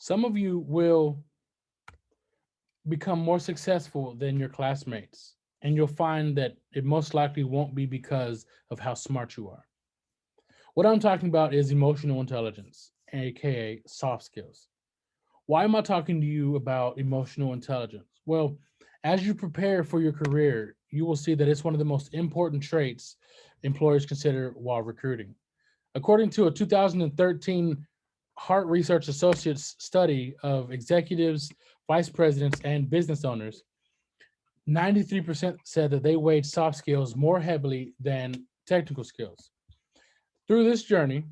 Some of you will become more successful than your classmates, and you'll find that it most likely won't be because of how smart you are. What I'm talking about is emotional intelligence, aka soft skills. Why am I talking to you about emotional intelligence? Well, as you prepare for your career, you will see that it's one of the most important traits employers consider while recruiting. According to a 2013 Hart Research Associates study of executives, vice presidents, and business owners, 93% said that they weighed soft skills more heavily than technical skills. Through this journey,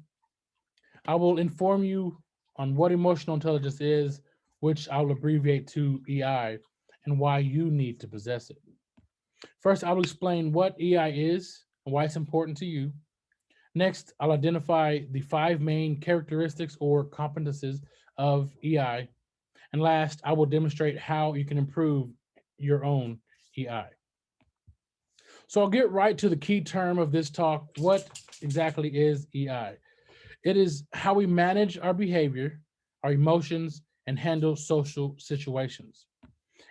I will inform you on what emotional intelligence is, which I will abbreviate to EI, and why you need to possess it. First, I will explain what EI is and why it's important to you. Next, I'll identify the five main characteristics or competences of EI. And last, I will demonstrate how you can improve your own EI. So I'll get right to the key term of this talk. What exactly is EI? It is how we manage our behavior, our emotions, and handle social situations.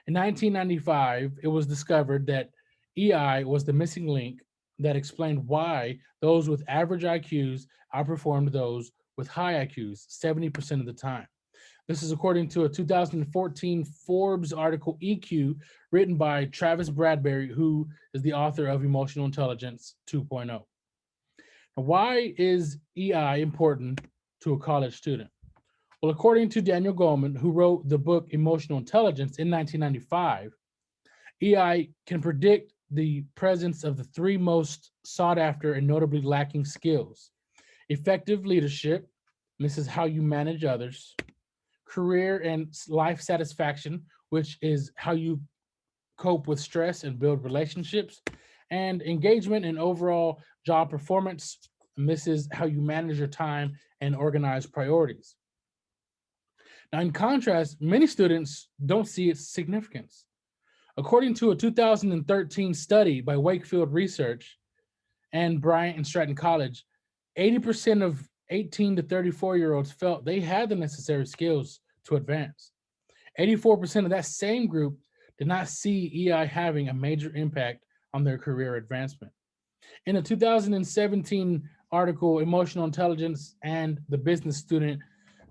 In 1995, it was discovered that EI was the missing link that explained why those with average IQs outperformed those with high IQs 70% of the time. This is according to a 2014 Forbes article, EQ, written by Travis Bradberry, who is the author of Emotional Intelligence 2.0. Now, why is EI important to a college student? Well, according to Daniel Goleman, who wrote the book Emotional Intelligence in 1995, EI can predict the presence of the three most sought after and notably lacking skills: effective leadership, and this is how you manage others; career and life satisfaction, which is how you cope with stress and build relationships; and engagement and overall job performance, and this is how you manage your time and organize priorities. Now, in contrast, many students don't see its significance. According to a 2013 study by Wakefield Research and Bryant and Stratton College, 80% of 18 to 34-year-olds felt they had the necessary skills to advance. 84% of that same group did not see EI having a major impact on their career advancement. In a 2017 article, Emotional Intelligence and the Business Student,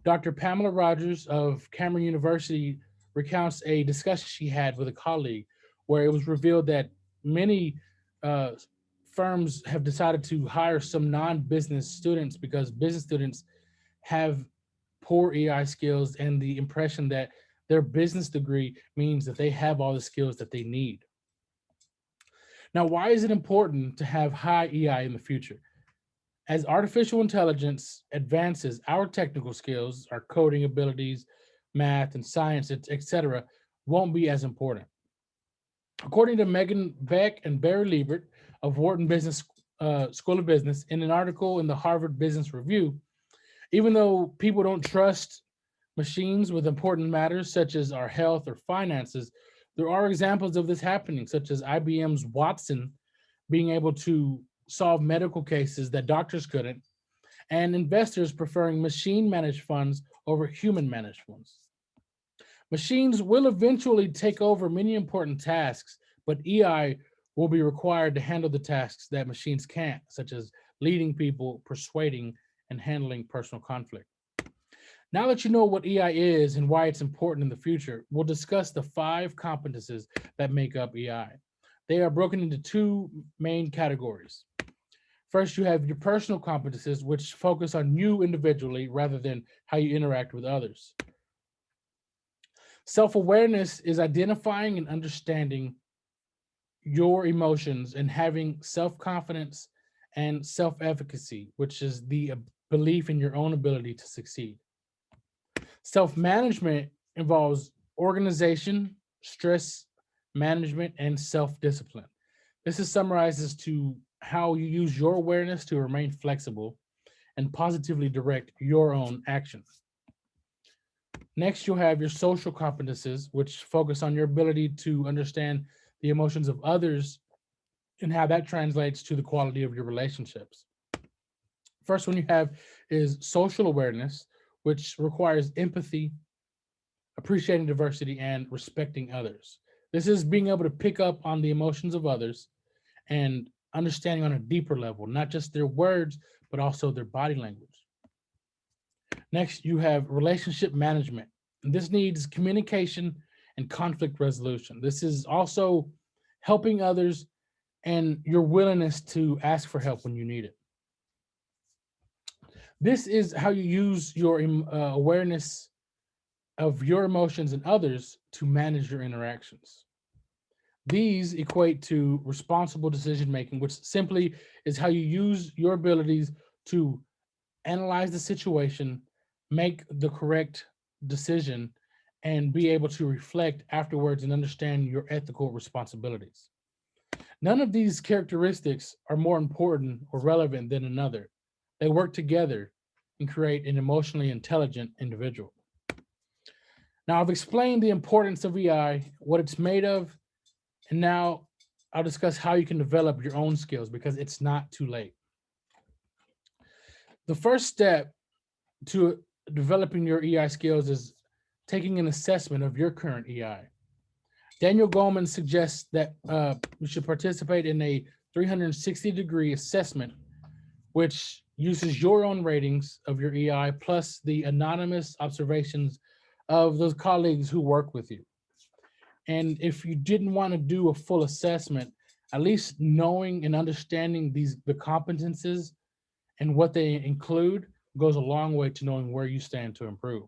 Dr. Pamela Rogers of Cameron University recounts a discussion she had with a colleague where it was revealed that many uh, firms have decided to hire some non business students because business students have poor EI skills and the impression that their business degree means that they have all the skills that they need. Now, why is it important to have high EI in the future? As artificial intelligence advances, our technical skills, our coding abilities, math and science, etc., won't be as important. According to Megan Beck and Barry Liebert of Wharton Business School of Business, in an article in the Harvard Business Review, even though people don't trust machines with important matters such as our health or finances, there are examples of this happening, such as IBM's Watson being able to solve medical cases that doctors couldn't, and investors preferring machine managed funds over human managed ones. Machines will eventually take over many important tasks, but EI will be required to handle the tasks that machines can't, such as leading people, persuading, and handling personal conflict. Now that you know what EI is and why it's important in the future, we'll discuss the five competences that make up EI. They are broken into two main categories. First, you have your personal competences, which focus on you individually rather than how you interact with others. Self awareness is identifying and understanding your emotions and having self confidence and self efficacy, which is the belief in your own ability to succeed. Self management involves organization, stress management, and self discipline. This is summarized as to how you use your awareness to remain flexible and positively direct your own actions. Next, you'll have your social competences, which focus on your ability to understand the emotions of others and how that translates to the quality of your relationships. First one you have is social awareness, which requires empathy, appreciating diversity, and respecting others. This is being able to pick up on the emotions of others and understanding on a deeper level, not just their words, but also their body language. Next, you have relationship management. And this needs communication and conflict resolution. This is also helping others and your willingness to ask for help when you need it. This is how you use your awareness of your emotions and others to manage your interactions. These equate to responsible decision making, which simply is how you use your abilities to analyze the situation, make the correct decision, and be able to reflect afterwards and understand your ethical responsibilities. None of these characteristics are more important or relevant than another. They work together and create an emotionally intelligent individual. Now, I've explained the importance of EI, what it's made of, and now I'll discuss how you can develop your own skills because it's not too late. The first step to developing your EI skills is taking an assessment of your current EI. Daniel Goleman suggests that you should participate in a 360-degree assessment, which uses your own ratings of your EI plus the anonymous observations of those colleagues who work with you. And if you didn't want to do a full assessment, at least knowing and understanding the competences and what they include goes a long way to knowing where you stand to improve.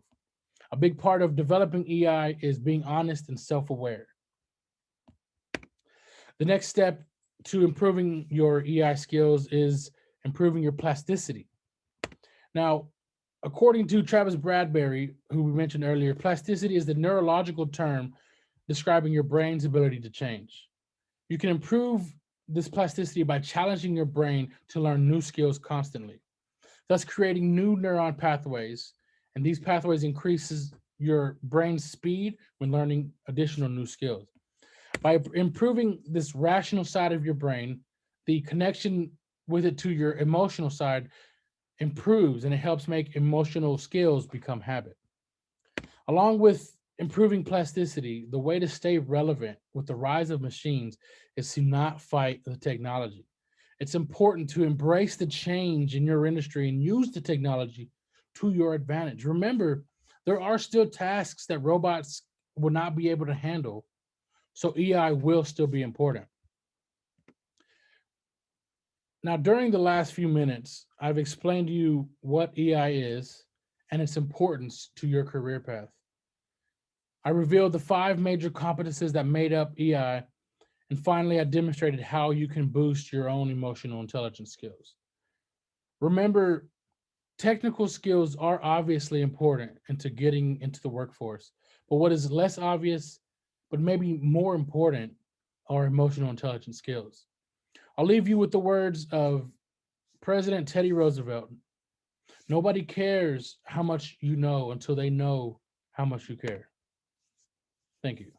A big part of developing EI is being honest and self-aware. The next step to improving your EI skills is improving your plasticity. Now, according to Travis Bradbury, who we mentioned earlier, plasticity is the neurological term describing your brain's ability to change. You can improve this plasticity by challenging your brain to learn new skills constantly, thus creating new neuron pathways. And these pathways increases your brain's speed when learning additional new skills. By improving this rational side of your brain, the connection with it to your emotional side improves and it helps make emotional skills become habit. Along with improving plasticity, the way to stay relevant with the rise of machines is to not fight the technology. It's important to embrace the change in your industry and use the technology to your advantage. Remember, there are still tasks that robots will not be able to handle, so EI will still be important. Now, during the last few minutes, I've explained to you what EI is and its importance to your career path. I revealed the 5 major competencies that made up EI, and finally, I demonstrated how you can boost your own emotional intelligence skills. Remember, technical skills are obviously important into getting into the workforce, but what is less obvious, but maybe more important, are emotional intelligence skills. I'll leave you with the words of President Teddy Roosevelt. Nobody cares how much you know until they know how much you care. Thank you.